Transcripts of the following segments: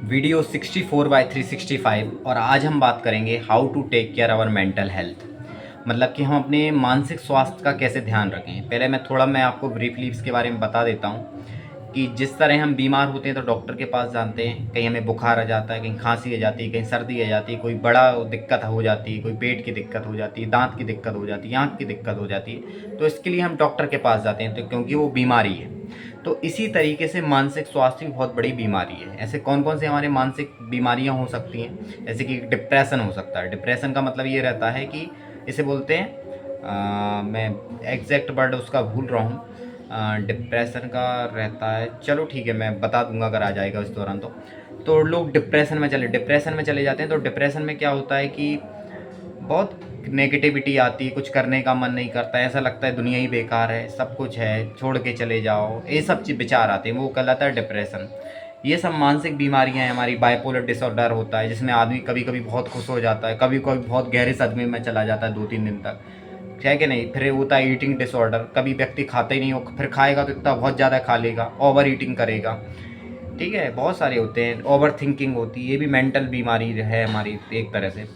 Video 64/365 और आज हम बात करेंगे how to take care our mental health. मतलब कि हम अपने मानसिक स्वास्थ्य का कैसे ध्यान रखें। पहले मैं आपको ब्रीफली इसके बारे में बता देता हूँ कि जिस तरह हम बीमार होते हैं तो डॉक्टर के पास जाते हैं, कहीं हमें बुखार आ जाता है, कहीं खांसी आ जाती है, कहीं सर्दी आ जाती है, कोई बड़ा दिक्कत हो जाती है, कोई पेट की दिक्कत हो जाती है, दांत की दिक्कत हो जाती है, आँख की दिक्कत हो जाती है, तो इसके लिए हम डॉक्टर के पास जाते हैं तो क्योंकि वो बीमारी है। तो इसी तरीके से मानसिक स्वास्थ्य भी बहुत बड़ी बीमारी है। ऐसे कौन कौन से हमारे मानसिक बीमारियां हो सकती हैं, जैसे कि डिप्रेशन हो सकता है। डिप्रेशन का मतलब ये रहता है कि इसे बोलते हैं मैं एग्जैक्ट वर्ड उसका भूल रहा हूँ, डिप्रेशन का रहता है, चलो ठीक है मैं बता दूंगा अगर आ जाएगा इस दौरान। तो लोग डिप्रेशन में चले जाते हैं। तो डिप्रेशन में क्या होता है कि बहुत नेगेटिविटी आती है, कुछ करने का मन नहीं करता है, ऐसा लगता है दुनिया ही बेकार है, सब कुछ है, छोड़ के चले जाओ, ये सब चीज़ विचार आते हैं, वो कहलाता है डिप्रेशन। ये सब मानसिक बीमारियां हैं हमारी। बाइपोलर डिसऑर्डर होता है जिसमें आदमी कभी कभी बहुत खुश हो जाता है, कभी कभी बहुत गहरे सदमे में चला जाता है 2-3 दिन तक, है कि नहीं। फिर होता है ईटिंग डिसऑर्डर, कभी व्यक्ति खाता ही नहीं हो, फिर खाएगा तो इतना बहुत ज़्यादा खा लेगा, ओवर ईटिंग करेगा, ठीक है। बहुत सारे होते हैं, ओवर थिंकिंग होती है, ये भी मेंटल बीमारी है हमारी एक तरह से।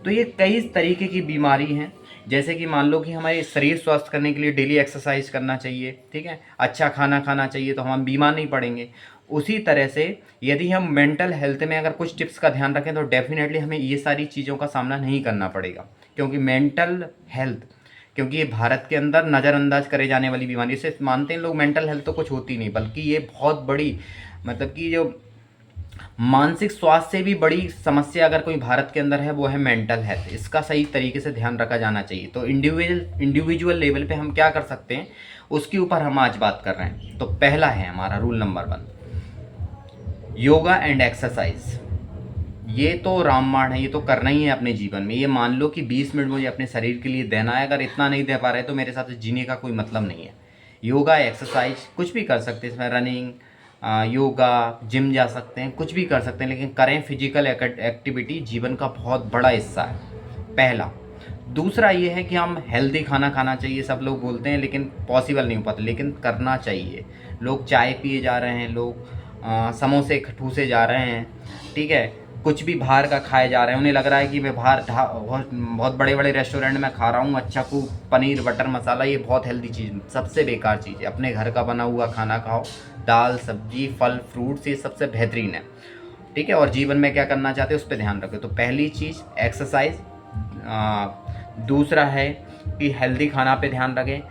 तो ये कई तरीके की बीमारी हैं। जैसे कि मान लो कि हमारे शरीर स्वस्थ करने के लिए डेली एक्सरसाइज करना चाहिए, ठीक है, अच्छा खाना खाना चाहिए, तो हम बीमार नहीं पड़ेंगे। उसी तरह से यदि हम मेंटल हेल्थ में अगर कुछ टिप्स का ध्यान रखें तो डेफिनेटली हमें ये सारी चीज़ों का सामना नहीं करना पड़ेगा। क्योंकि मेंटल हेल्थ, क्योंकि ये भारत के अंदर नज़रअंदाज करे जाने वाली बीमारी, इसे मानते हैं लोग मेंटल हेल्थ तो कुछ होती नहीं, बल्कि ये बहुत बड़ी, मतलब कि जो मानसिक स्वास्थ्य से भी बड़ी समस्या अगर कोई भारत के अंदर है वो है मेंटल हेल्थ। इसका सही तरीके से ध्यान रखा जाना चाहिए। तो इंडिविजुअल लेवल पे हम क्या कर सकते हैं उसके ऊपर हम आज बात कर रहे हैं। तो पहला है हमारा rule number 1, yoga and exercise. ये तो रामबाण है, ये तो करना ही है अपने जीवन में। ये मान लो कि 20 मिनट मुझे अपने शरीर के लिए देना है, अगर इतना नहीं दे पा रहे तो मेरे साथ जीने का कोई मतलब नहीं है। योगा एक्सरसाइज कुछ भी कर सकते हैं इसमें, रनिंग, योगा, जिम जा सकते हैं, कुछ भी कर सकते हैं, लेकिन करें फिजिकल एक्टिविटी, जीवन का बहुत बड़ा हिस्सा है, पहला। दूसरा ये है कि हम हेल्दी खाना खाना चाहिए। सब लोग बोलते हैं लेकिन पॉसिबल नहीं हो पाता, लेकिन करना चाहिए। लोग चाय पिए जा रहे हैं, लोग समोसे ठूसे जा रहे हैं, ठीक है, कुछ भी बाहर का खाए जा रहे हैं। उन्हें लग रहा है कि मैं बाहर बहुत बड़े बड़े रेस्टोरेंट में खा रहा हूँ, अच्छा को पनीर बटर मसाला, ये बहुत हेल्दी चीज़, सबसे बेकार चीज़ है। अपने घर का बना हुआ खाना खाओ, दाल सब्जी फल फ्रूट्स, ये सबसे बेहतरीन है, ठीक है। और जीवन में क्या करना चाहते हैं उस पर ध्यान रखें। तो पहली चीज़ एक्सरसाइज, दूसरा है कि हेल्दी खाना पे ध्यान रखें,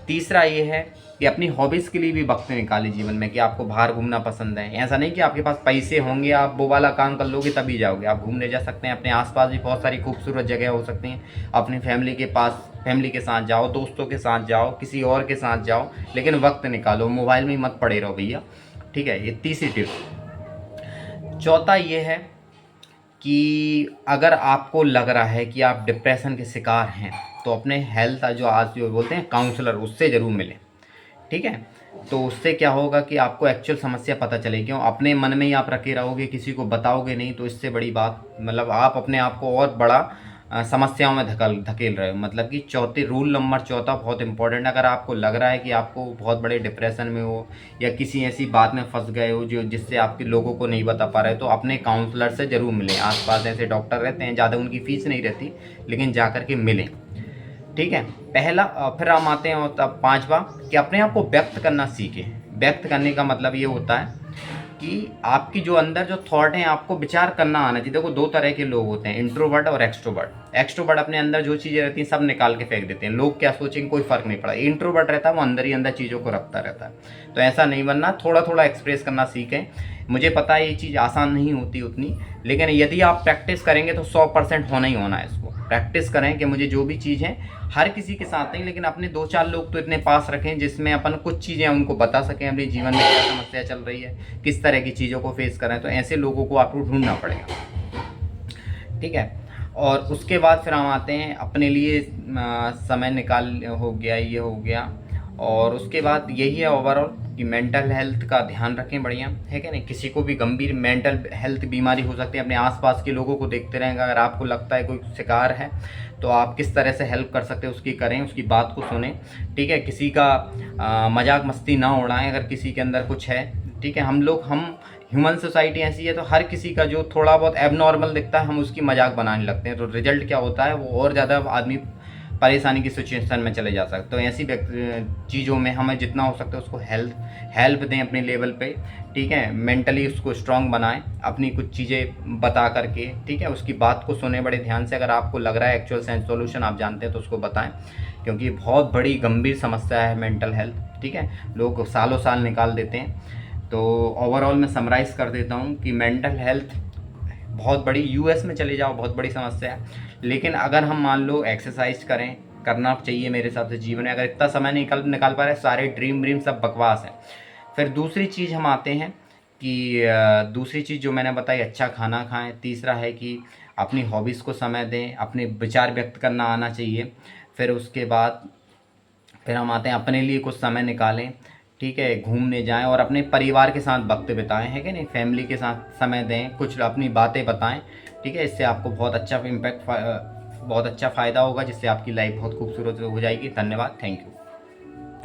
तीसरा ये है कि अपनी हॉबीज़ के लिए भी वक्त निकालें जीवन में, कि आपको बाहर घूमना पसंद है। ऐसा नहीं कि आपके पास पैसे होंगे आप वो वाला काम कर लोगे तभी जाओगे, आप घूमने जा सकते हैं। अपने आसपास भी बहुत सारी खूबसूरत जगह हो सकती हैं, अपनी फैमिली के पास, फैमिली के साथ जाओ, दोस्तों के साथ जाओ, किसी और के साथ जाओ, लेकिन वक्त निकालो, मोबाइल में ही मत पड़े रहो भैया, ठीक है। ये तीसरी टिप। चौथा ये है कि अगर आपको लग रहा है कि आप डिप्रेशन के शिकार हैं तो अपने हेल्थ जो आज जो बोलते हैं काउंसलर, उससे ज़रूर मिलें, ठीक है। तो उससे क्या होगा कि आपको एक्चुअल समस्या पता चलेगी। क्यों अपने मन में ही आप रखे रहोगे, किसी को बताओगे नहीं, तो इससे बड़ी बात, मतलब आप अपने आप को और बड़ा समस्याओं में धकेल रहे हो। मतलब कि रूल नंबर चौथा बहुत इंपॉर्टेंट है। अगर आपको लग रहा है कि आपको बहुत बड़े डिप्रेशन में हो या किसी ऐसी बात में फंस गए हो जो जिससे आपके लोगों को नहीं बता पा रहे, तो अपने काउंसलर से ज़रूर मिलें। आसपास ऐसे डॉक्टर रहते हैं, ज़्यादा उनकी फ़ीस नहीं रहती, लेकिन जा कर के मिलें, ठीक है। पहला। फिर हम आते हैं तब पांचवा, कि अपने आप को व्यक्त करना सीखें। व्यक्त करने का मतलब ये होता है कि आपकी जो अंदर जो थॉट है आपको विचार करना आना चाहिए। देखो दो तरह के लोग होते हैं, इंट्रोवर्ट और एक्सट्रोवर्ट। एक्सट्रोवर्ट अपने अंदर जो चीज़ें रहती हैं सब निकाल के फेंक देते हैं, लोग क्या सोचेंगे कोई फर्क नहीं पड़ा। इंट्रोवर्ट रहता है वो अंदर ही अंदर चीज़ों को रखता रहता है। तो ऐसा नहीं बनना, थोड़ा थोड़ा एक्सप्रेस करना सीखें। मुझे पता है ये चीज़ आसान नहीं होती उतनी, लेकिन यदि आप प्रैक्टिस करेंगे तो 100% होना ही होना है। इसको प्रैक्टिस करें कि मुझे जो भी चीज़ है, हर किसी के साथ नहीं, लेकिन अपने 2-4 लोग तो इतने पास रखें जिसमें अपन कुछ चीज़ें उनको बता सकें, अपने जीवन में क्या समस्या चल रही है, किस तरह की चीज़ों को फेस करें। तो ऐसे लोगों को आपको ढूंढना पड़ेगा, ठीक है। और उसके बाद फिर हम आते हैं अपने लिए समय निकाल, हो गया ये हो गया। और उसके बाद यही है ओवरऑल कि मेंटल हेल्थ का ध्यान रखें बढ़िया, है कि नहीं। किसी को भी गंभीर मेंटल हेल्थ बीमारी हो सकती है, अपने आसपास के लोगों को देखते रहेंगे। अगर आपको लगता है कोई शिकार है तो आप किस तरह से हेल्प कर सकते हैं उसकी करें, उसकी बात को सुने, ठीक है। किसी का मजाक मस्ती ना उड़ाएं अगर किसी के अंदर कुछ है, ठीक है। हम ह्यूमन सोसाइटी ऐसी है तो हर किसी का जो थोड़ा बहुत एबनॉर्मल दिखता है हम उसकी मजाक बनाने लगते हैं, तो रिजल्ट क्या होता है, वो और ज़्यादा आदमी परेशानी की सिचुएशन में चले जा सकते। तो ऐसी चीज़ों में हमें जितना हो सकता है उसको हेल्प दें अपने लेवल पे, ठीक है। मेंटली उसको स्ट्रांग बनाएं अपनी कुछ चीज़ें बता करके, ठीक है। उसकी बात को सुने बड़े ध्यान से। अगर आपको लग रहा है एक्चुअल सेंस सॉल्यूशन आप जानते हैं तो उसको बताएं, क्योंकि बहुत बड़ी गंभीर समस्या है मेंटल हेल्थ, ठीक है। लोग सालों साल निकाल देते हैं। तो ओवरऑल मैं समराइज़ कर देता हूँ कि मेंटल हेल्थ बहुत बड़ी, यूएस में चले जाओ बहुत बड़ी समस्या है। लेकिन अगर हम मान लो एक्सरसाइज करें, करना चाहिए मेरे हिसाब से जीवन में, अगर इतना समय निकाल पा रहे हैं, सारे ड्रीम सब बकवास है। फिर दूसरी चीज़ हम आते हैं कि दूसरी चीज़ जो मैंने बताई, अच्छा खाना खाएं। तीसरा है कि अपनी हॉबीज़ को समय दें, अपने विचार व्यक्त करना आना चाहिए। फिर उसके बाद फिर हम आते हैं अपने लिए कुछ समय निकालें, ठीक है। घूमने जाएं और अपने परिवार के साथ वक्त बिताएं, है कि नहीं। फैमिली के साथ समय दें, कुछ अपनी बातें बताएं, ठीक है। इससे आपको बहुत अच्छा फ़ायदा होगा, जिससे आपकी लाइफ बहुत खूबसूरत हो जाएगी। धन्यवाद, थैंक यू।